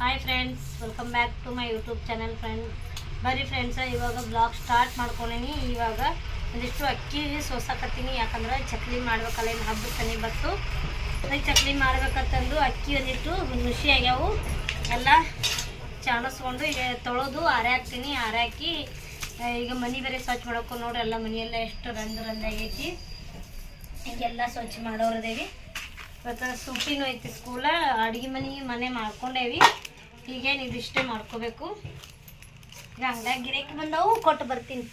Hi friends, welcome back to my YouTube channel. ಬರ್ರಿ friends, ಇವಾಗ blog start ಮಾಡ್ಕೊಂಡೀನಿ. ಇವಾಗ ಒಂದಿಷ್ಟು ಅಕ್ಕಿ ಸೋಸಾಕತ್ತೀನಿ, ಯಾಕಂದ್ರೆ ಚಕ್ಲಿ ಮಾಡ್ಬೇಕಲ್ಲ. ಏನು ಹಬ್ಬದ ತನಿ ಬತ್ತು, ಅದಕ್ಕೆ ಚಕ್ಲಿ ಮಾಡ್ಬೇಕಂತಂದು ಅಕ್ಕಿ ಒಂದಿಟ್ಟು ನುಸಿ ಆಗ್ಯಾವು ಎಲ್ಲ ಚಾಣಿಸ್ಕೊಂಡು ಈಗ ತೊಳೆದು ಆರೆ ಹಾಕ್ತೀನಿ. ಆರೆ ಹಾಕಿ ಈಗ ಮನೆ ಬೇರೆ ಸ್ವಚ್ಛ ಮಾಡ್ಕೊಂಡು ನೋಡ್ರಿ. ಎಲ್ಲ ಮನೆಯೆಲ್ಲ ಎಷ್ಟು ರಂದಾಗೈತಿ. ಈಗೆಲ್ಲ ಸ್ವಚ್ಛ ಮಾಡೋರದೇವಿ. ಇವತ್ತು ಸೂಟಿನೂ ಐತಿ ಸ್ಕೂಲ. ಅಡುಗೆ ಮನೆ ಮಾಡ್ಕೊಂಡೇವಿ. ಈಗೇನು ಇದಿಷ್ಟೇ ಮಾಡ್ಕೋಬೇಕು. ಈಗ ಅಂಗಡಿಯಾಗ ಗಿರಾಕಿ ಬಂದವು, ಕೊಟ್ಟು ಬರ್ತೀನಿ.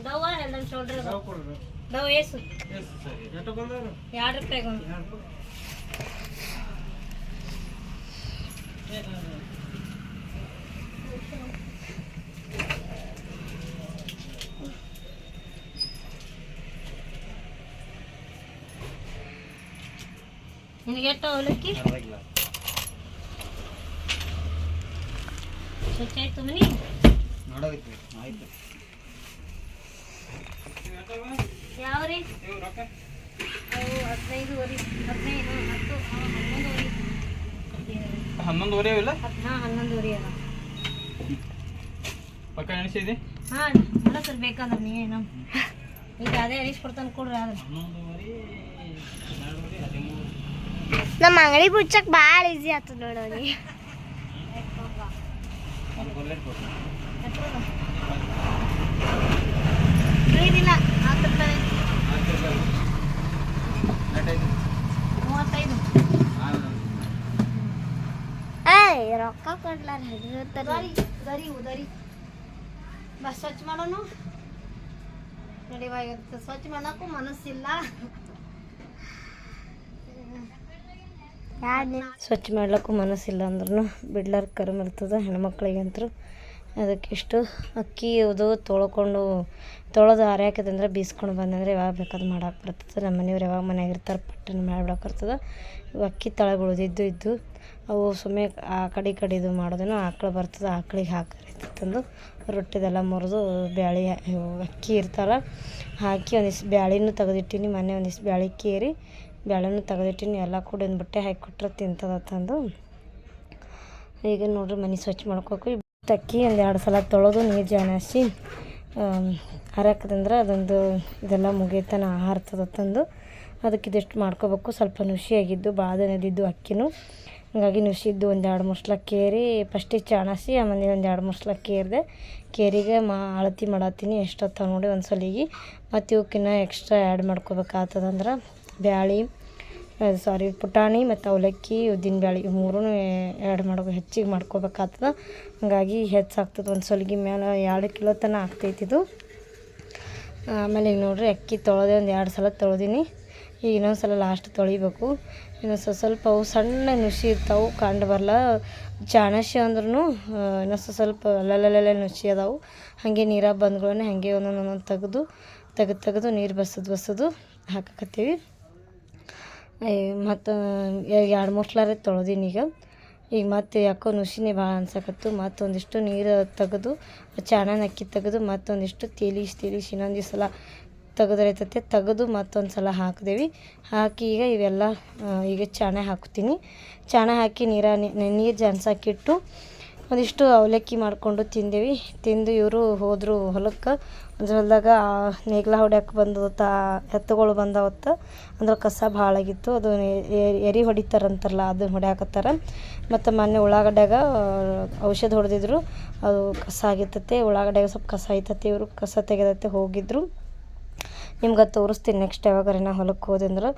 ಡವ್ ಎಲ್ಲ ಶೋಲ್ಡ್ರ್ ಡವ್ ಏಸು 2 ರೂಪಾಯಿಗೆ ಒಂದು. ನಿನಗೆ ಎಷ್ಟು ಅವಲಕ್ಕಿ ಸ್ವಚ್ಛ ಆಯ್ತು ಮನಿ ಯಾವ್ರಿ? ಅವು 15 11 ಅಲ್ಲ. ಹಾಂ, ಸರ್ ಬೇಕಾದ್ರೆ ನೀವೇನು ಈಗ ಅದೇ ಅನಿಸ್ಕೊಡ್ತಾನೆ ಕೊಡ್ರಿ. ಆದ್ರೆ ನಮ್ಮ ಅಂಗಡಿ ಬಿಡ್ಸಕ್ ಭಾಳ ಈಸಿ ಆಗ್ತದೆ ನೋಡೋರಿ. ಇಲ್ಲ 10 ರೂಪಾಯಿ 35. ರೊಕ್ಕ ಕೊಡ್ಲಾರ ಉದರಿ ಬಸ್ ಸ್ವಚ್ಛ ಮಾಡೋನು ನಡಿವಾಗ ಸ್ವಚ್ಛ ಮಾಡೋಕ್ಕೂ ಮನಸ್ಸಿಲ್ಲ. ಸ್ವಚ್ಛ ಮಾಡ್ಲಿಕ್ಕೂ ಮನಸ್ಸಿಲ್ಲ ಅಂದ್ರೂ ಬಿಡ್ಲಾರ ಕರ್ಮ ಇರ್ತದೆ ಹೆಣ್ಮಕ್ಳಿಗಂತೂ. ಅದಕ್ಕಿಷ್ಟು ಅಕ್ಕಿ ಅದು ತೊಳೆದು ಆರೆ ಹಾಕಿದಂದ್ರೆ ಬೀಸ್ಕೊಂಡು ಬಂದಂದ್ರೆ ಯಾವಾಗ ಬೇಕಾದ್ರೆ ಮಾಡಕ್ಕೆ ಬರ್ತದೆ. ನಮ್ಮ ಮನೆಯವ್ರು ಯಾವಾಗ ಮನೆಯಾಗ ಇರ್ತಾರೆ ಪಟ್ಟನ್ನು ಮಾಡ್ಬಿಡಕ್ಕಿರ್ತದೆ. ಅಕ್ಕಿ ತಳಗೆ ಉಳಿದಿದ್ದು ಅವು ಸುಮ್ಮನೆ ಆ ಕಡೆದು ಮಾಡೋದೇನೋ ಆಕಳು ಬರ್ತದೆ, ಆಕಳಿಗೆ ಹಾಕಿರ್ತಂದು ರೊಟ್ಟಿದೆಲ್ಲ ಮುರಿದು ಬ್ಯಾಳಿ ಅಕ್ಕಿ ಇರ್ತಾರ ಹಾಕಿ ಒಂದಿಷ್ಟು ಬ್ಯಾಳಿನೂ ತೆಗೆದಿಟ್ಟಿನಿ. ಮೊನ್ನೆ ಒಂದಿಷ್ಟು ಬ್ಯಾಳಿ ಕೇರಿ ಬ್ಯಾಳೆನೂ ತೆಗೆದಿಟ್ಟಿನಿ. ಎಲ್ಲ ಕೂಡ ಒಂದು ಬಟ್ಟೆ ಹಾಕಿ ಕೊಟ್ಟರೆ ತಿಂತದಂದು. ಈಗ ನೋಡ್ರಿ ಮನೆ ಸ್ವಚ್ಛ ಮಾಡ್ಕೋಬೇಕು. ಅಕ್ಕಿ 1-2 ಸಲ ತೊಳೆದು ನೀರು ಜಾಣಿಸಿ ಹರಕದಂದ್ರೆ ಅದೊಂದು ಇದೆಲ್ಲ ಮುಗಿತಾನ ಆಹಾರ್ತದಂದು. ಅದಕ್ಕೆ ಇದಿಷ್ಟು ಮಾಡ್ಕೋಬೇಕು. ಸ್ವಲ್ಪ ನುಸಿಯಾಗಿದ್ದು ಭಾಳ ನೆದಿದ್ದು ಅಕ್ಕಿನೂ, ಹಂಗಾಗಿ ನುಸಿದ್ದು 1-2 ಸಲ ಕೇರಿ ಫಸ್ಟಿಗೆ ಚಾಣಿಸಿ ಆಮೇಲೆ 1-2 ಸಲ ಕೇರಿಗೆ ಅಳತಿ ಮಾಡತ್ತೀನಿ ಎಷ್ಟೊತ್ತ ನೋಡಿ ಒಂದು ಸಲಿಗೆ. ಮತ್ತು ಇವಕ್ಕಿನ್ನ ಎಕ್ಸ್ಟ್ರಾ ಆ್ಯಡ್ ಮಾಡ್ಕೋಬೇಕಾಗ್ತದಂದ್ರೆ ಬ್ಯಾಳಿ ಪುಟಾಣಿ ಮತ್ತು ಅವಲಕ್ಕಿ ಉದ್ದಿನ ಬ್ಯಾಳಿ 3 ಆ್ಯಡ್ ಹೆಚ್ಚಿಗೆ ಮಾಡ್ಕೋಬೇಕಾಗ್ತದೆ. ಹಂಗಾಗಿ ಹೆಚ್ಚಾಗ್ತದೆ. ಒಂದು ಸಲಿಗೆ ಮೇಲೆ 2 ಕಿಲೋ ತನಕ ಆಗ್ತೈತಿದು. ಆಮೇಲೆ ಈಗ ನೋಡ್ರಿ ಅಕ್ಕಿ ತೊಳೆದೆ 1-2 ಸಲ ತೊಳೆದೀನಿ. ಈಗ ಇನ್ನೊಂದು ಸಲ ಲಾಸ್ಟ್ ತೊಳಿಬೇಕು. ಇನ್ನೊಂದು ಸ್ವಲ್ಪ ಅವು ಸಣ್ಣ ನುಸಿ ಇರ್ತಾವೆ, ಕಂಡು ಬರಲ್ಲ. ಚಾಣಸಿ ಅಂದ್ರೂ ಇನ್ನೊಂದು ಸ್ವಲ್ಪ ಅಲ್ಲಲ್ಲೇ ನುಸಿ ಅದಾವು. ಹಾಗೆ ನೀರಾಗ ಬಂದ್ಗಳೇ ಹಾಗೆ ಒಂದೊಂದು ತೆಗೆದು ನೀರು ಬಸದು ಹಾಕಕತ್ತೀವಿ. ಮತ್ತು 2-3 ಸಲ ತೊಳೆದೀನಿ. ಈಗ ಮತ್ತೆ ಯಾಕೋ ನುಸಿನೇ ಭಾಳ ಅನ್ಸಕತ್ತು. ಮತ್ತೊಂದಿಷ್ಟು ನೀರು ತೆಗೆದು ಚಾಣನ ಅಕ್ಕಿ ತೆಗೆದು ಮತ್ತೊಂದಿಷ್ಟು ತೇಲಿಸಿ ಇನ್ನೊಂದು ಸಲ ತೆಗೆದು ಮತ್ತೊಂದು ಸಲ ಹಾಕಿದೇವಿ. ಹಾಕಿ ಈಗ ಇವೆಲ್ಲ ಈಗ ಚಾಣ ಹಾಕ್ತೀನಿ. ಚಾಣ ಹಾಕಿ ನೀರು ಜಾನ್ಸಾಕಿಟ್ಟು ಒಂದಿಷ್ಟು ಅವಲಕ್ಕಿ ಮಾಡಿಕೊಂಡು ತಿಂದು ಇವರು ಹೋದರು ಹೊಲಕ್ಕೆ. ಒಂದು ಹೊಲದಾಗ ನೇಗ್ಲ ಹೊಡ್ಯಕ್ಕೆ ಬಂದವತ್ತ ಎತ್ತುಗಳು ಬಂದವತ್ತ ಅಂದ್ರೆ ಕಸ ಭಾಳ ಆಗಿತ್ತು. ಅದು ಎರಿ ಹೊಡಿತಾರಂತಾರಲ್ಲ ಅದನ್ನು ಹೊಡ್ಯಾಕತ್ತಾರ. ಮತ್ತು ಮೊನ್ನೆ ಉಳ್ಳಾಗಡ್ಯಾಗ ಔಷಧ ಹೊಡೆದಿದ್ರು, ಅದು ಕಸ ಆಗಿರ್ತೈತೆ. ಉಳ್ಳಾಗಡ್ಯಾಗ ಸ್ವಲ್ಪ ಕಸ ಐತತೆ. ಇವರು ಕಸ ತೆಗೆದತ್ತೆ ಹೋಗಿದ್ರು. ನಿಮ್ಗೆ ತೋರಿಸ್ತೀನಿ ನೆಕ್ಸ್ಟ್ ಯಾವಾಗಾರ ನಾ ಹೊಲಕ್ಕೆ ಹೋದೆ ಅಂದ್ರೆ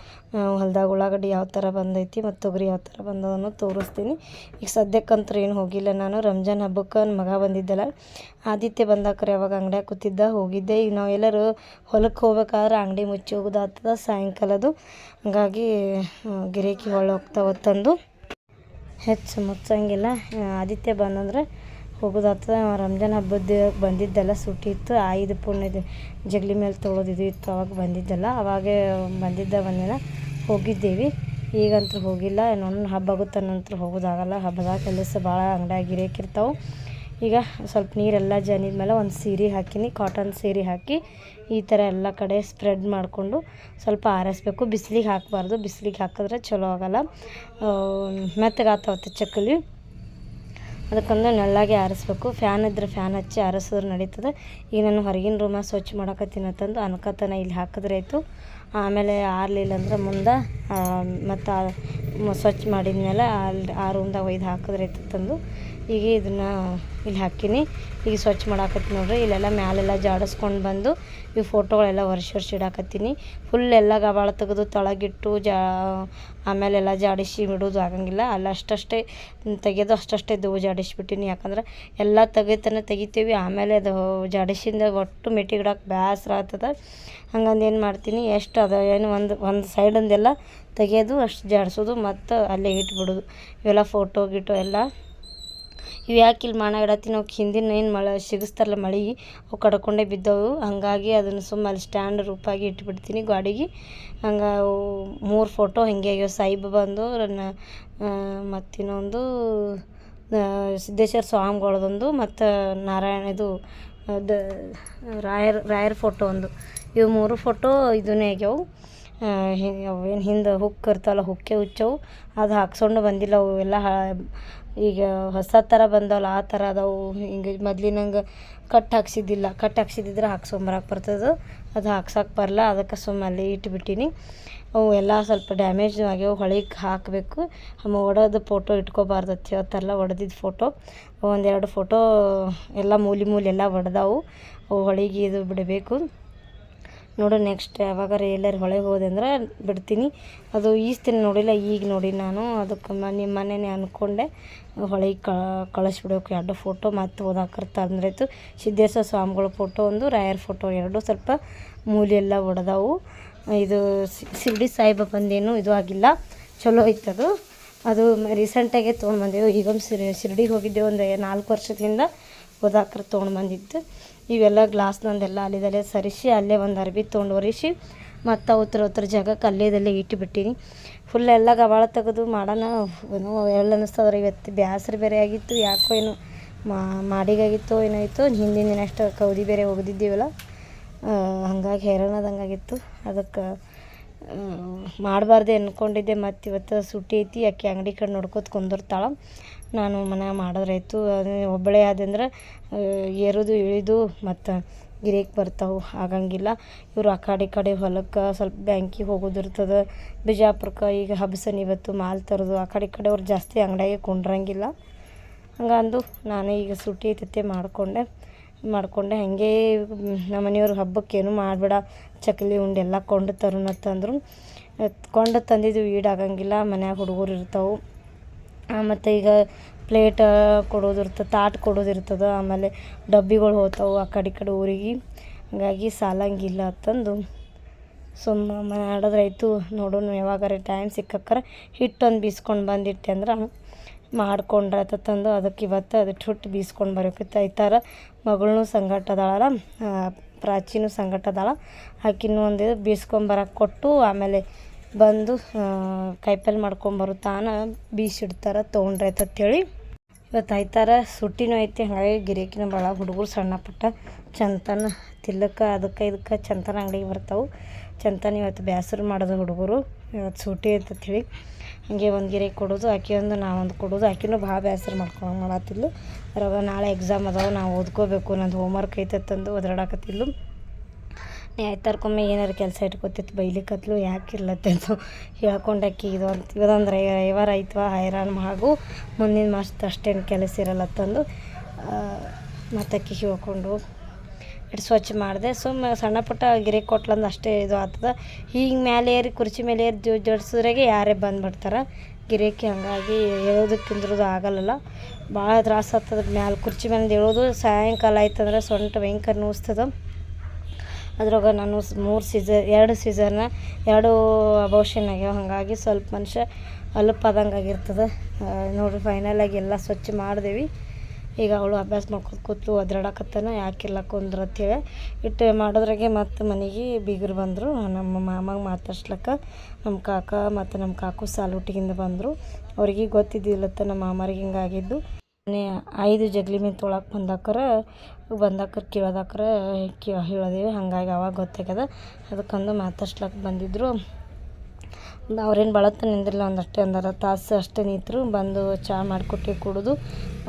ಹೊಲ್ದಾಗ ಉಳ್ಳಾಗಡ್ಡಿ ಯಾವ ಥರ ಬಂದೈತಿ ಮತ್ತು ತೊಗರಿ ಯಾವ ಥರ ಬಂದದನ್ನು ತೋರಿಸ್ತೀನಿ. ಈಗ ಸದ್ಯಕ್ಕಂತೂ ಏನು ಹೋಗಿಲ್ಲ ನಾನು. ರಂಜಾನ್ ಹಬ್ಬಕ್ಕೆ ನನ್ನ ಮಗ ಬಂದಿದ್ದಲ್ಲ, ಆದಿತ್ಯ ಬಂದಾಕ್ರೆ ಯಾವಾಗ ಅಂಗಡಿಯಾಗ ಕೂತಿದ್ದ ಹೋಗಿದ್ದೆ. ಈಗ ನಾವು ಎಲ್ಲರೂ ಹೊಲಕ್ಕೆ ಹೋಗ್ಬೇಕಾದ್ರೆ ಅಂಗಡಿ ಮುಚ್ಚಿ ಹೋಗೋದಾಗ್ತದ ಸಾಯಂಕಾಲದು. ಹಂಗಾಗಿ ಗಿರಾಕಿ ಹೋಗ್ತಾವತ್ತಂದು ಹೆಚ್ಚು ಮುಚ್ಚಂಗಿಲ್ಲ. ಆದಿತ್ಯ ಬಂದಂದ್ರೆ ಹೋಗೋದಾಗ್ತದೆ. ರಂಜಾನ್ ಹಬ್ಬದ ಬಂದಿದ್ದೆಲ್ಲ ಸೂಟಿ ಇತ್ತು. 5 ಪುಣ್ಯದ ಜಗಲಿ ಮೇಲೆ ತೊಗೊಳೋದಿದು ಇತ್ತು. ಅವಾಗ ಬಂದಿದ್ದೆಲ್ಲ ಅವಾಗೇ ಒಂದಿನ ಹೋಗಿದ್ದೇವೆ. ಈಗಂತೂ ಹೋಗಿಲ್ಲ. ಇನ್ನೊಂದು ಹಬ್ಬ ಆಗುತ್ತೆ ನಂತರ ಹೋಗೋದಾಗಲ್ಲ. ಹಬ್ಬದಾಗ ಕೆಲಸ ಭಾಳ ಅಂಗಡಿಯಾಗ ಗಿರಾಕಿ ಇರ್ತಾವೆ. ಈಗ ಸ್ವಲ್ಪ ನೀರೆಲ್ಲ ಜನಿದ ಮೇಲೆ ಒಂದು ಸೀರೆ ಹಾಕಿನಿ, ಕಾಟನ್ ಸೀರೆ ಹಾಕಿ ಈ ಥರ ಎಲ್ಲ ಕಡೆ ಸ್ಪ್ರೆಡ್ ಮಾಡಿಕೊಂಡು ಸ್ವಲ್ಪ ಆರಿಸ್ಬೇಕು. ಬಿಸಿಲಿಗೆ ಹಾಕಬಾರ್ದು, ಬಿಸಿಲಿಗೆ ಹಾಕಿದ್ರೆ ಚಲೋ ಆಗೋಲ್ಲ, ಮೆತ್ತಗಾಗ್ತಾವತ್ತೆ ಚಕ್ಕಲಿ. ಅದಕ್ಕೊಂದು ನೆಳ್ಳಾಗೆ ಆರಿಸ್ಬೇಕು. ಫ್ಯಾನ್ ಇದ್ದರೆ ಫ್ಯಾನ್ ಹಚ್ಚಿ ಆರಿಸಿದ್ರೆ ನಡೀತದೆ. ಈಗ ನಾನು ಹೊರಗಿನ ರೂಮ ಸ್ವಚ್ಛ ಮಾಡಕತ್ತೀನಿ ಅಂತಂದು ಅನ್ಕತನ ಇಲ್ಲಿ ಹಾಕಿದ್ರೆ ಆಯಿತು. ಆಮೇಲೆ ಆರಲಿಲ್ಲ ಅಂದ್ರೆ ಮುಂದೆ ಮತ್ತು ಸ್ವಚ್ಛ ಮಾಡಿದ್ಮೇಲೆ ಆ ರೂಮ್ದಾಗ ಒಯ್ದು ಹಾಕಿದ್ರೆ ಆಯ್ತು ತಂದು ಈಗ ಇದನ್ನು ಇಲ್ಲಿ ಹಾಕೀನಿ. ಈಗ ಸ್ವಚ್ಛ ಮಾಡಾಕತ್ತೀನಿ ನೋಡ್ರಿ. ಇಲ್ಲೆಲ್ಲ ಮ್ಯಾಲೆಲ್ಲ ಜಾಡಿಸ್ಕೊಂಡು ಬಂದು ಈ ಫೋಟೋಗಳೆಲ್ಲ ವರ್ಷ ಇಡಾಕತ್ತೀನಿ. ಫುಲ್ ಎಲ್ಲ ಗಬಾಳ ತೆಗೆದು ತಳಗಿಟ್ಟು ಆಮೇಲೆಲ್ಲ ಜಾಡಿಸಿ ಬಿಡೋದು ಆಗಂಗಿಲ್ಲ. ಅಲ್ಲಿ ಅಷ್ಟೇ ತೆಗೆಯೋದು ಅಷ್ಟೇ ಜಾಡಿಸ್ಬಿಟ್ಟಿನಿ. ಯಾಕಂದ್ರೆ ಎಲ್ಲ ತೆಗಿತೀವಿ, ಆಮೇಲೆ ಅದು ಜಾಡಿಸಿಂದ ಒಟ್ಟು ಮೆಟ್ಟಿಗಿಡಕ್ಕೆ ಬೇಸರ ಆಗ್ತದೆ. ಹಂಗಂದು ಏನು ಮಾಡ್ತೀನಿ, ಎಷ್ಟು ಅದು ಏನು ಒಂದು ಸೈಡಿಂದೆಲ್ಲ ತೆಗೆಯೋದು ಅಷ್ಟು ಜಾಡಿಸೋದು ಮತ್ತು ಅಲ್ಲೇ ಇಟ್ಬಿಡೋದು. ಇವೆಲ್ಲ ಫೋಟೋ ಗಿಟೋ ಎಲ್ಲ ಇವು ಯಾಕೆ ಇಲ್ಲಿ ಮಾಡ ಇಡತ್ತೀನಿ, ಅವಕ್ಕೆ ಹಿಂದಿನ ಏನು ಮಳೆ ಸಿಗಿಸ್ತಾರಲ್ಲ ಮಳೆ, ಅವು ಕಡ್ಕೊಂಡೇ ಬಿದ್ದವು. ಹಾಗಾಗಿ ಅದನ್ನು ಸುಮ್ಮನೆ ಅಲ್ಲಿ ಸ್ಟ್ಯಾಂಡ್ ರೂಪಾಗಿ ಇಟ್ಬಿಡ್ತೀನಿ ಗಾಡಿಗೆ. ಹಂಗೆ 3 ಫೋಟೋ ಹಿಂಗೆ ಆಗ್ಯಾವ. ಸಾಯಿಬಾಬಂದು ಮತ್ತಿನ್ನೊಂದು ಸಿದ್ದೇಶ್ವರ ಸ್ವಾಮಿಗಳದೊಂದು ಮತ್ತು ಇದು ರಾಯರ ಫೋಟೋ ಒಂದು. ಇವು 3 ಫೋಟೋ ಇದನ್ನೇ ಆಗ್ಯಾವು. ಅವೇನು ಹಿಂದೆ ಹುಕ್ ಇರ್ತಾವಲ್ಲ, ಹುಕ್ಕೆ ಹುಚ್ಚವು, ಅದು ಹಾಕ್ಸ್ಕೊಂಡು ಬಂದಿಲ್ಲ. ಅವು ಎಲ್ಲ ಈಗ ಹೊಸ ಥರ ಬಂದವಲ್ಲ ಆ ಥರ ಅದಾವು. ಹಿಂಗೆ ಮೊದ್ಲಿನಂಗೆ ಕಟ್ ಹಾಕ್ಸಿದ್ದಿದ್ರೆ ಹಾಕ್ಸ್ಕೊಂಬರಕ್ಕೆ ಬರ್ತದೆ. ಅದು ಹಾಕ್ಸೋಕೆ ಬರಲ್ಲ, ಅದಕ್ಕೆ ಸುಮ್ಮನೆ ಅಲ್ಲಿ ಇಟ್ಬಿಟ್ಟಿನಿ. ಅವು ಎಲ್ಲ ಸ್ವಲ್ಪ ಡ್ಯಾಮೇಜ್ ಆಗ್ಯಾವ, ಹೊಳಿಗೆ ಹಾಕಬೇಕು. ಒಡೆದು ಫೋಟೋ ಇಟ್ಕೋಬಾರ್ದು ಅಂತ ಹೇಳ್ತಾರಲ್ಲ, ಒಡೆದಿದ್ದು ಫೋಟೋ. 1-2 ಫೋಟೋ ಎಲ್ಲ ಮೂಲೆ ಎಲ್ಲ ಒಡೆದಾವು. ಅವು ಹೊಳಿಗೆ ಇದು ಬಿಡಬೇಕು. ನೋಡು ನೆಕ್ಸ್ಟ್ ಯಾವಾಗಾರ ಎಲ್ಲರೂ ಹೊಳೆಗೆ ಹೋದೆ ಅಂದ್ರೆ ಬಿಡ್ತೀನಿ. ಅದು ಈಸ್ತಿನ ನೋಡಿಲ್ಲ, ಈಗ ನೋಡಿ ನಾನು ಅದಕ್ಕೆ ಮನೆಯೇ ಅಂದ್ಕೊಂಡೆ ಹೊಳೆಗೆ ಕಳಿಸ್ಬಿಡ್ಬೇಕು 2 ಫೋಟೋ. ಮತ್ತು ಓದಾಕರ್ತ ಅಂದ್ರಾಯ್ತು. ಸಿದ್ದೇಶ್ವರ ಸ್ವಾಮಿಗಳ ಫೋಟೋ ಒಂದು, ರಾಯರ ಫೋಟೋ 2 ಸ್ವಲ್ಪ ಮೂಲೆಲ್ಲ ಒಡೆದಾವು. ಇದು ಶಿರ್ಡಿ ಸಾಯಿಬಾಬಂದೇನು ಇದು ಆಗಿಲ್ಲ, ಚಲೋ ಐತದು. ಅದು ರೀಸೆಂಟಾಗೆ ತೊಗೊಂಡ್ಬಂದೆವು. ಈಗ ಶಿರ್ಡಿಗೆ ಹೋಗಿದ್ದೆವು ಒಂದು 4 ವರ್ಷದಿಂದ. ಓದಾಕರ್ ತೊಗೊಂಡ್ಬಂದಿದ್ದು ಇವೆಲ್ಲ ಗ್ಲಾಸ್ನೊಂದೆಲ್ಲ ಅಲ್ಲಿದಲ್ಲೇ ಸರಿಸಿ ಅಲ್ಲೇ ಒಂದು ಅರ್ಬಿ ತೊಗೊಂಡು ಒರೆಸಿ ಮತ್ತು ಉತ್ತರ ಜಾಗಕ್ಕೆ ಅಲ್ಲೇದಲ್ಲೇ ಇಟ್ಟುಬಿಟ್ಟಿನಿ. ಫುಲ್ ಎಲ್ಲ ಗಬಾಳ ತೆಗೆದು ಮಾಡೋಣ ಏನೋ ಎಳ್ಳು ಅನ್ನಿಸ್ತದ್ರೆ. ಇವತ್ತು ಬೇಸರ ಬೇರೆ ಆಗಿತ್ತು, ಯಾಕೋ ಏನು ಮಾಡಿಗಾಗಿತ್ತು ಏನಾಯಿತು. ಹಿಂದಿನ ದಿನ ಅಷ್ಟು ಕೌದಿ ಬೇರೆ ಒಗೆದಿದ್ದೀವಲ್ಲ, ಹಾಗಾಗಿ ಹೈರಾಣದಂಗಾಗಿತ್ತು. ಅದಕ್ಕೆ ಮಾಡಬಾರ್ದೆ ಅಂದ್ಕೊಂಡಿದ್ದೆ. ಮತ್ತು ಇವತ್ತು ಸುಟ್ಟಿ ಐತಿ, ಆಕೆ ಅಂಗಡಿ ಕಡೆ ನೋಡ್ಕೊತ ಕುಂದಿರ್ತಾಳೆ. ನಾನು ಮನ್ಯಾಗ ಮಾಡಿದ್ರಾಯ್ತು. ಒಬ್ಬಳೇ ಆದಂದ್ರೆ ಏರೋದು ಇಳಿದು ಮತ್ತು ಗಿರೇಕ್ ಬರ್ತಾವೆ, ಆಗಂಗಿಲ್ಲ. ಇವರು ಆ ಕಡೆ ಹೊಲಕ್ಕೆ ಸ್ವಲ್ಪ ಬ್ಯಾಂಕಿಗೆ ಹೋಗೋದಿರ್ತದೆ, ಬಿಜಾಪುರಕ್ಕೆ. ಈಗ ಹಬ್ಸನ್ ಇವತ್ತು ಮಾಲ್ ತರೋದು, ಆ ಕಡೆ ಅವ್ರು ಜಾಸ್ತಿ ಅಂಗಡಿಯಾಗೆ ಕೊಂಡ್ರಂಗಿಲ್ಲ. ಹಂಗಂದು ನಾನು ಈಗ ಸುಟ್ಟಿ ಐತೈತೆ ಮಾಡಿಕೊಂಡೆ ಹಾಗೆ. ನಮ್ಮ ಮನೆಯವ್ರು ಹಬ್ಬಕ್ಕೇನು ಮಾಡಬೇಡ, ಚಕ್ಕಲಿ ಉಂಡೆ ಎಲ್ಲ ಕೊಂಡು ತರೋಣತ್ತಂದ್ರು. ಕೊಂಡು ತಂದಿದ್ದು ಈಡಾಗಂಗಿಲ್ಲ, ಮನ್ಯಾಗ ಹುಡುಗರು ಇರ್ತಾವೆ. ಮತ್ತು ಈಗ ಪ್ಲೇಟ್ ಕೊಡೋದಿರ್ತದೆ, ತಾಟ್ ಕೊಡೋದಿರ್ತದೆ, ಆಮೇಲೆ ಡಬ್ಬಿಗಳು ಹೋಗ್ತಾವೆ ಆ ಕಡೆ ಊರಿಗೆ. ಹಾಗಾಗಿ ಸಾಲಂಗಿಲ್ಲ ಅಂತಂದು ಸುಮ್ಮ ಮಾಡಿದ್ರಾಯ್ತು. ನೋಡೋಣ ಯಾವಾಗಾರ ಟೈಮ್ ಸಿಕ್ಕಕ್ಕಾರ ಹಿಟ್ಟೊಂದು ಬೀಸ್ಕೊಂಡು ಬಂದಿಟ್ಟೆ ಅಂದ್ರೆ ಮಾಡ್ಕೊಂಡ್ರಾಯ್ತಂದು. ಅದಕ್ಕೆ ಇವತ್ತು ಅದು ಹಿಟ್ಟು ಬೀಸ್ಕೊಂಡು ಬರೋಕಿತ್ತು. ಈ ಥರ ಮಗಳನ್ನೂ ಸಂಗಟ ಅದಾಳಲ್ಲ, ಪ್ರಾಚೀನೂ ಸಂಗಟ ಅದಾಳ. ಆಕಿನೂ ಒಂದು ಬೀಸ್ಕೊಂಬರಕ್ಕೆ ಕೊಟ್ಟು ಆಮೇಲೆ ಬಂದು ಕಾಯಿಪಲ್ಲೆ ಮಾಡ್ಕೊಂಬರು ತಾನ ಬೀಸಿಡ್ತಾರೆ ತೊಗೊಂಡ್ರಾಯ್ತಂತೇಳಿ. ಇವತ್ತು ಆಯ್ತಾರ ಸುಟ್ಟಿನೂ ಐತಿ. ಹಾಗಾಗಿ ಗಿರೇಕಿನ ಭಾಳ ಹುಡುಗರು ಸಣ್ಣ ಪುಟ್ಟ ಚಂತನ ತಿಲ್ಲಕ್ಕೆ ಅದಕ್ಕೆ ಇದಕ್ಕೆ ಚಂತನ ಅಂಗಡಿಗೆ ಬರ್ತಾವೆ. ಚಂತನ ಇವತ್ತು ಬೇಸರ ಮಾಡೋದು ಹುಡುಗರು, ಇವತ್ತು ಸೂಟಿ ಅಂತೇಳಿ. ಹಾಗೆ ಒಂದು ಗಿರೇಕ್ ಕೊಡೋದು, ಆಕೆ ಒಂದು ನಾವೊಂದು ಕೊಡೋದು. ಆಕೆನೂ ಭಾಳ ಬೇಸರ ಮಾಡತ್ತಿದ್ಲು. ಅದ್ರಾಗ ನಾಳೆ ಎಕ್ಸಾಮ್ ಅದಾವೆ, ನಾವು ಓದ್ಕೋಬೇಕು, ನಂದು ಹೋಮ್ವರ್ಕ್ ಐತಂದು ಒದರಾಡಕತ್ತಿದ್ಲು. ಆಯ್ತಾರ್ಕೊಮ್ಮೆ ಏನಾರು ಕೆಲಸ ಇಟ್ಕೊತಿತ್ತು, ಬೈಲಿಕತ್ಲು. ಯಾಕಿರ್ಲತ್ತಂದು ಹೇಳ್ಕೊಂಡಾಕಿ ಇದೊಂದು ರವಿವಾರ ಐತವ ಹೈರಾಣ ಹಾಗೂ ಮುಂದಿನ ಮಾಸ ಅಷ್ಟೇನು ಕೆಲಸ ಇರಲ್ಲತ್ತಂದು ಮತ್ತಕ್ಕಿ ಹೇಳ್ಕೊಂಡು ಇಟ್ಟು ಸ್ವಚ್ಛ ಮಾಡಿದೆ. ಸುಮ್ಮನೆ ಸಣ್ಣ ಪುಟ್ಟ ಗಿರೆ ಕೊಟ್ಲಂದು ಅಷ್ಟೇ ಇದು ಆಗ್ತದೆ. ಈಗ ಮೇಲೆ ಏರಿ ಕುರ್ಚಿ ಮೇಲೆ ಏರಿ ಜೋಡಿಸಿದ್ರಾಗೆ ಯಾರೇ ಬಂದುಬಿಡ್ತಾರೆ ಗಿರೇಕಿ. ಹಾಗಾಗಿ ಹೇಳೋದಕ್ಕೆ ಕುಂದ್ರೋದು ಆಗಲ್ಲ, ಭಾಳ ತ್ರಾಸ ಆಗ್ತದೆ. ಮ್ಯಾಲೆ ಕುರ್ಚಿ ಮೇಲೆ ಹೇಳೋದು. ಸಾಯಂಕಾಲ ಆಯ್ತಂದ್ರೆ ಸೊಂಟ ಭಯಂಕರ ನೋಸ್ತದೆ. ಅದ್ರಾಗ ನಾನು 2 ಸೀಸರ್ನ 2 ಅಬೋಷನ್ ಆಗ್ಯಾವ. ಹಾಗಾಗಿ ಸ್ವಲ್ಪ ಮನುಷ್ಯ ಅಲುಪಾದಂಗೆ ಆಗಿರ್ತದೆ. ನೋಡಿರಿ ಫೈನಲಾಗಿ ಎಲ್ಲ ಸ್ವಚ್ಛ ಮಾಡಿದೇವಿ. ಈಗ ಅವಳು ಅಭ್ಯಾಸ ಮಾಡ್ಕೊತ ಕೂತ್ಲು, ಒದ್ರಾಡಕತ್ತಾನ. ಯಾಕಿಲ್ಲ ಕುಂದ್ರ ಅಂತೇಳಿ ಇಟ್ಟು ಮಾಡೋದ್ರಾಗೆ ಮತ್ತು ಮನೆಗೆ ಬೀಗರು ಬಂದರು. ನಮ್ಮ ಮಾಮಗೆ ಮಾತಾಡ್ಸ್ಲಕ್ಕ ನಮ್ಮ ಕಾಕ ಮತ್ತು ನಮ್ಮ ಕಾಕು ಸಾಲುಟಿಗಿಂದ ಬಂದರು. ಅವ್ರಿಗೆ ಗೊತ್ತಿದ್ದಿಲ್ಲತ್ತ ನಮ್ಮ ಮಾಮರಿಗೆ ಹಿಂಗಾಗಿದ್ದು. 5 ಜಗ್ಲಿ ಮೇಲೆ ತೊಳಕ್ಕೆ ಬಂದಾಕರ ಕೇಳೋದಾಕರ ಹೇಳೋದೇವಿ. ಹಾಗಾಗಿ ಅವಾಗ ಗೊತ್ತಾಗ್ಯದ. ಅದಕ್ಕಂದು ಮಾತಾಡ್ಸ್ಲಕ್ಕೆ ಬಂದಿದ್ದರು. ಅವ್ರೇನು ಭಾಳತ್ತ ನಿಂದಿರಲಿಲ್ಲ, ಒಂದು ಅರ್ಧ ತಾಸು ಅಷ್ಟೇ ನಿಂತರು. ಬಂದು ಚಹಾ ಮಾಡಿಕೊಟ್ಟು ಕುಡಿದು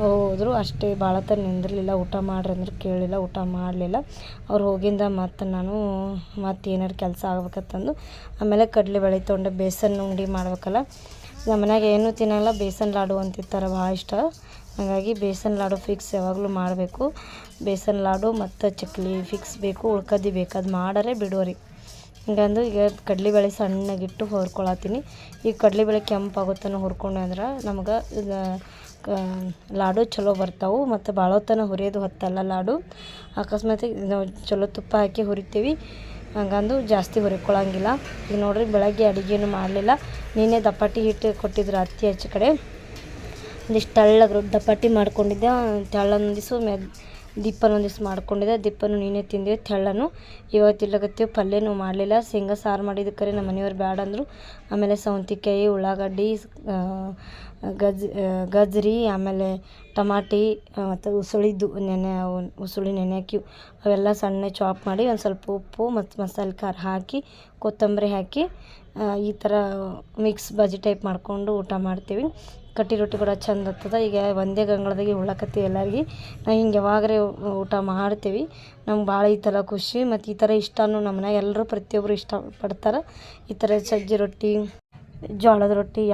ಹೋದರು ಅಷ್ಟೇ. ಭಾಳತ್ತ ನಿಂದಿರಲಿಲ್ಲ. ಊಟ ಮಾಡ್ರಿ ಅಂದ್ರೆ ಕೇಳಲಿಲ್ಲ, ಊಟ ಮಾಡಲಿಲ್ಲ. ಅವ್ರು ಹೋಗಿಂದ ಮತ್ತು ನಾನು ಏನಾರು ಕೆಲಸ ಆಗ್ಬೇಕಂತಂದು ಆಮೇಲೆ ಕಡಲೆಬೇಳೆ ತೊಗೊಂಡೆ. ಬೇಸನ್ ಉಂಡೆ ಮಾಡ್ಬೇಕಲ್ಲ, ನಮ್ಮ ಮನ್ಯಾಗ ಏನೂ ತಿನ್ನಲ್ಲ. ಬೇಸನ್ ಲಾಡು ಅಂತಿರ್ತಾರೆ, ಭಾಳ ಇಷ್ಟ. ಹಾಗಾಗಿ ಬೇಸನ್ ಲಾಡು ಫಿಕ್ಸ್ ಯಾವಾಗಲೂ ಮಾಡಬೇಕು. ಬೇಸನ್ ಲಾಡು ಮತ್ತು ಚಕ್ಲಿ ಫಿಕ್ಸ್ ಬೇಕು, ಉಳ್ಕದ್ದಿ ಬೇಕು. ಅದು ಮಾಡಾರೆ ಬಿಡೋರಿ. ಹಿಂಗಂದು ಈಗ ಕಡಲೆಬೇಳೆ ಸಣ್ಣಗಿಟ್ಟು ಹುರ್ಕೊಳತ್ತೀನಿ. ಈ ಕಡಲೆಬೇಳೆ ಕೆಂಪಾಗುತ್ತಾನ ಹುರ್ಕೊಂಡೆ ಅಂದ್ರೆ ನಮ್ಗೆ ಲಾಡು ಚಲೋ ಬರ್ತಾವೆ. ಮತ್ತು ಭಾಳ ಹೊತ್ತನ ಹುರಿಯೋದು ಹೊತ್ತಲ್ಲ ಲಾಡು. ಅಕಸ್ಮಾತ್ ನಾವು ಚಲೋ ತುಪ್ಪ ಹಾಕಿ ಹುರಿತೀವಿ, ಹಂಗಂದು ಜಾಸ್ತಿ ಹುರ್ಕೊಳಂಗಿಲ್ಲ. ಈಗ ನೋಡ್ರಿ, ಬೆಳಗ್ಗೆ ಅಡುಗೆನೂ ಮಾಡಲಿಲ್ಲ. ನಿನ್ನೆ ದಪಾಟಿ ಹಿಟ್ಟು ಕೊಟ್ಟಿದ್ರು ಅತ್ತಿ ಆಚೆ ಕಡೆ. ಒಂದಿಷ್ಟು ತೆಳ್ಳಗೆ ದಪಾಟಿ ಮಾಡ್ಕೊಂಡಿದ್ದೆ. ತೆಳ್ಳನ ದಿವಸ ದಿಪ್ಪನ ಒಂದು ದಿವ್ಸ ಮಾಡ್ಕೊಂಡಿದ್ದೆ. ದಿಪ್ಪನು ನೀನೇ ತಿಂದಿವಿ, ತೆಳ್ಳನು ಇವತ್ತು ಇಲ್ಲಗತ್ತೀವಿ. ಪಲ್ಯನೂ ಮಾಡಲಿಲ್ಲ. ಶೇಂಗಾ ಸಾರು ಮಾಡಿದ ಕರೆ ನಮ್ಮ ಮನೆಯವ್ರು ಬೇಡ ಅಂದರು. ಆಮೇಲೆ ಸೌಂತಿಕಾಯಿ, ಉಳ್ಳಾಗಡ್ಡಿ, ಗಜ್ರಿ, ಆಮೇಲೆ ಟಮಾಟಿ ಮತ್ತು ಉಸುಳಿ ನೆನೆ ಹಾಕಿ ಅವೆಲ್ಲ ಸಣ್ಣ ಚಾಪ್ ಮಾಡಿ ಒಂದು ಸ್ವಲ್ಪ ಉಪ್ಪು ಮತ್ತು ಮಸಾಲೆ ಖಾರ ಹಾಕಿ ಕೊತ್ತಂಬರಿ ಹಾಕಿ ಈ ಥರ ಮಿಕ್ಸ್ ಬಜ್ಜಿ ಟೈಪ್ ಮಾಡಿಕೊಂಡು ಊಟ ಮಾಡ್ತೀವಿ. ಕಟ್ಟಿ ರೊಟ್ಟಿ ಕೂಡ ಚಂದ ಆಗ್ತದೆ. ಈಗ ಒಂದೇ ಗಂಗಳದಾಗೆ ಉಳ್ಳಾಕತ್ತೀವಿ ಎಲ್ಲರಿಗೆ. ನಾವು ಹಿಂಗೆ ಯಾವಾಗರೆ ಊಟ ಮಾಡ್ತೀವಿ. ನಮ್ಗೆ ಭಾಳ ಈ ಥರ ಖುಷಿ ಮತ್ತು ಈ ಥರ ಇಷ್ಟನೂ. ನಮ್ಮ ಮನ್ಯಾಗ ಎಲ್ಲರೂ ಪ್ರತಿಯೊಬ್ಬರು ಇಷ್ಟಪಡ್ತಾರೆ ಈ ಥರ ಸಜ್ಜಿ ರೊಟ್ಟಿ, ಜೋಳದ ರೊಟ್ಟಿ,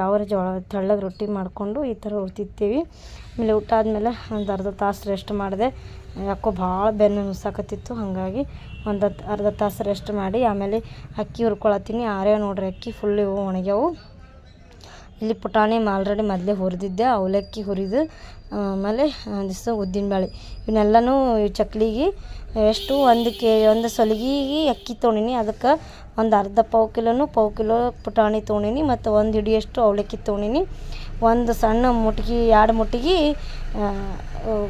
ತೆಳ್ಳಗೆ ರೊಟ್ಟಿ ಮಾಡಿಕೊಂಡು ಈ ಥರ ತಿಂತೀವಿ. ಆಮೇಲೆ ಊಟ ಆದಮೇಲೆ ಒಂದು ಅರ್ಧ ತಾಸು ರೆಸ್ಟ್ ಮಾಡಿದೆ. ಯಾಕೋ ಭಾಳ ಬೆನ್ನು ನುಸಾಕತ್ತಿತ್ತು. ಹಾಗಾಗಿ ಅರ್ಧ ತಾಸು ರೆಸ್ಟ್ ಮಾಡಿ ಆಮೇಲೆ ಅಕ್ಕಿ ಹುರ್ಕೊಳತ್ತೀನಿ. ನೋಡ್ರಿ ಅಕ್ಕಿ ಫುಲ್ ಒಣಗ್ಯಾವು. ಇಲ್ಲಿ ಪುಟಾಣಿ ಆಲ್ರೆಡಿ ಮೊದಲೇ ಹುರಿದಿದ್ದೆ. ಅವಲಕ್ಕಿ ಹುರಿದು ಆಮೇಲೆ ಒಂದಿಷ್ಟು ಉದ್ದಿನಬೇಳೆ ಇವನ್ನೆಲ್ಲನೂ ಚಕ್ಲಿಗೆ ಎಷ್ಟು ಒಂದು ಸಲಿಗೆಗೆ ಅಕ್ಕಿ ತೊಗೊಂಡಿನಿ. ಅದಕ್ಕೆ ಒಂದು ಅರ್ಧ ಪಾವು ಕಿಲೋ ಪುಟಾಣಿ ತೊಗೊಂಡಿನಿ. ಮತ್ತು ಒಂದು ಹಿಡಿಯಷ್ಟು ಅವಲಕ್ಕಿ ತೊಗೊಂಡಿನಿ. ಒಂದು ಸಣ್ಣ ಮುಟ್ಗಿ 2 ಮುಟ್ಗಿ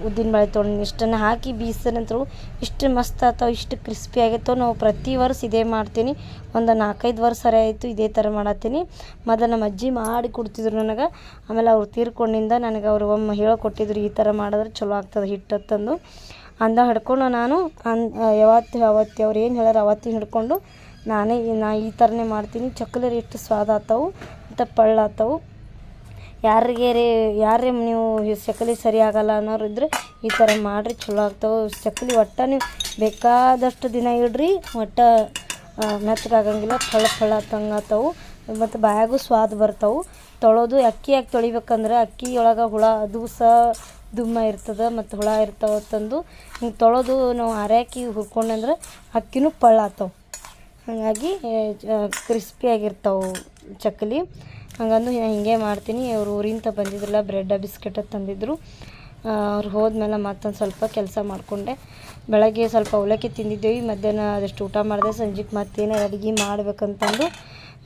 ಉದ್ದಿನಬೇಳೆ ತೊಗೊಂಡಿನಿ. ಇಷ್ಟನ್ನು ಹಾಕಿ ಬೀಸನಂತರೂ ಇಷ್ಟು ಮಸ್ತ್ ಆಗ್ತಾವೆ, ಇಷ್ಟು ಕ್ರಿಸ್ಪಿ ಆಗೈತವೆ. ನಾವು ಪ್ರತಿ ವರ್ಷ ಇದೇ ಮಾಡ್ತೀನಿ. ಒಂದು 4-5 ವರ್ಷ ಸರಿ ಆಯಿತು ಇದೇ ಥರ ಮಾಡತ್ತೀನಿ. ಮೊದಲು ನಮ್ಮ ಅಜ್ಜಿ ಮಾಡಿ ಕೊಡ್ತಿದ್ರು ನನಗೆ. ಆಮೇಲೆ ಅವ್ರು ತೀರ್ಕೊಂಡಿಂದ ನನಗೆ ಅವರು ಒಮ್ಮೆ ಹೇಳ್ಕೊಟ್ಟಿದ್ರು, ಈ ಥರ ಮಾಡಿದ್ರೆ ಚಲೋ ಆಗ್ತದೆ ಹಿಟ್ಟತ್ತಂದು ಹಿಡ್ಕೊಂಡು ನಾನು ಯಾವತ್ತು ಅವ್ರು ಏನು ಹೇಳ್ಯಾರ ಅವತ್ತಿನ ಹಿಡ್ಕೊಂಡು ನಾ ಈ ಥರನೇ ಮಾಡ್ತೀನಿ. ಚಕ್ಕಲಿ ಎಷ್ಟು ಸ್ವಾದ ಆಗ್ತಾವೆ ಮತ್ತು ಪಳ್ಳ ಆಗ್ತಾವೆ. ಯಾರೇ ನೀವು ಚಕ್ಕಲಿ ಸರಿ ಆಗಲ್ಲ ಅನ್ನೋರು ಇದ್ದರೆ ಈ ಥರ ಮಾಡಿರಿ, ಚಲೋ ಆಗ್ತಾವೆ ಚಕ್ಕಲಿ. ಒಟ್ಟು ನೀವು ಬೇಕಾದಷ್ಟು ದಿನ ಇಡ್ರಿ, ಒಟ್ಟು ಮೆತ್ತಗಾಗಂಗಿಲ್ಲ, ಫಳ ತಂಗಾತಾವು ಮತ್ತು ಬಾಯಾಗೂ ಸ್ವಾದ ಬರ್ತಾವೆ. ತೊಳೋದು ಅಕ್ಕಿ ಯಾಕೆ ತೊಳಿಬೇಕಂದ್ರೆ ಅಕ್ಕಿ ಒಳಗೆ ಹುಳ ದುಮ್ಮ ಇರ್ತದೆ ಮತ್ತು ಹುಳ ಇರ್ತಾವೆ ತಂದು ಹಿಂಗೆ ತೊಳೋದು ನಾವು ಅರ್ಯಾಕಿ ಹುರ್ಕೊಂಡ್ರೆ ಅಕ್ಕಿನೂ ಪಳ್ಳ ಆಗ್ತಾವೆ. ಹಾಗಾಗಿ ಕ್ರಿಸ್ಪಿಯಾಗಿರ್ತಾವೆ ಚಕ್ಕಲಿ. ಹಂಗಂದು ಹಿಂಗೆ ಮಾಡ್ತೀನಿ. ಅವ್ರು ಊರಿಂದ ಬಂದಿದ್ರಲ್ಲ, ಬ್ರೆಡ್ ಬಿಸ್ಕೆಟ್ ತಂದಿದ್ದರು. ಅವ್ರು ಹೋದ್ಮೇಲೆ ಮತ್ತೊಂದು ಸ್ವಲ್ಪ ಕೆಲಸ ಮಾಡಿಕೊಂಡೆ. ಬೆಳಗ್ಗೆ ಸ್ವಲ್ಪ ಅವಲಕ್ಕಿ ತಿಂದಿದ್ದೇವೆ. ಮಧ್ಯಾಹ್ನ ಅದಷ್ಟು ಊಟ ಮಾಡಿದೆ. ಸಂಜೆಗೆ ಮತ್ತೇನಾರು ಅಡುಗೆ ಮಾಡ್ಬೇಕಂತಂದು